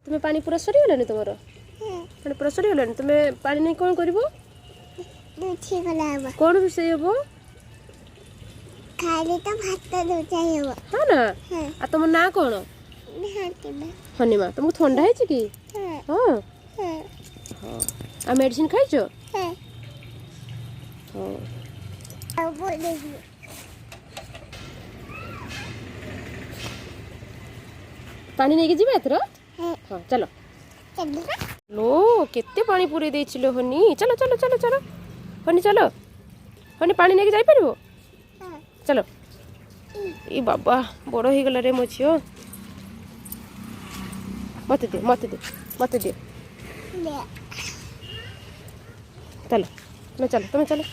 तुम्हें पानी पूरा सरी गलानी तुमरो पानी पूरा सरी गलानी तुम्हें पानी नहीं कौन करिवो कौन रोषेई हबो खाली तो भात रोषेई हबो हां ना आ तुम ना कौन हनी मां तुमको ठंडा है कि हां हां आ मेडिसिन खाइछो हां अब बोले पानी नहीं जीवा एथरो हां चलो लो केते पानी पूरे देइछिलो हनी चलो चलो चलो चलो हनी चलो हनी पानी नहीं जाई परबो चलो ई बाबा बड़ो ही गला रे मो छियो मत दे मत दे मत दे चलो तुम्हें चलो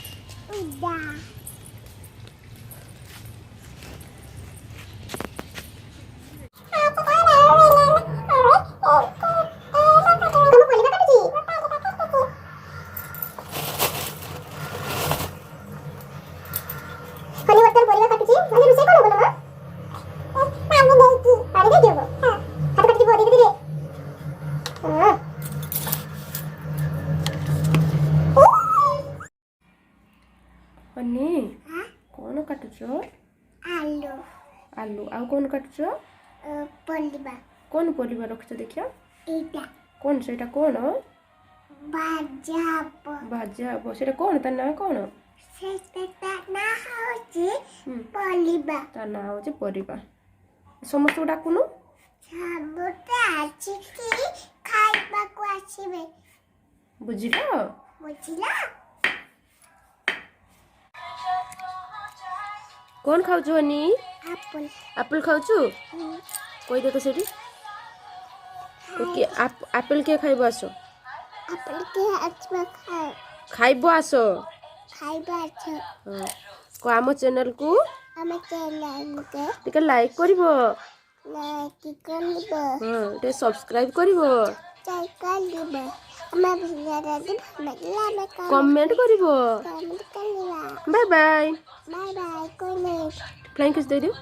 हनी कौन काटुचो आलू आलू आ कौन काटुचो परिबा कौन परिबा रखछ देखिया एटा कौन सेटा कौन बाजाब बाजाब सेटा कौन ता ना कौन सेटा ना होची परिबा ता ना होची परिबा समस्त डाकुनु सबटा आछि कि खाइबा को आछिबे बुझिलो बुझिला कौन खाउछु हनी एप्पल एप्पल खाउछु कोई दे तो सेठी ओके एप्पल के खाइबो आसो एप्पल के आछबा खाइबो आसो खाइबा आछो को आम चैनल को हमें चैनल के टिके लाइक करिवो लाइक करबो हां टे सब्सक्राइब करिवो चाय करबो हमें वीडियो रे भगला में कमेंट करिवो कमेंट करबो बाय बाय बाय बाय कोई नहीं फ्लाइंग किस दे दियो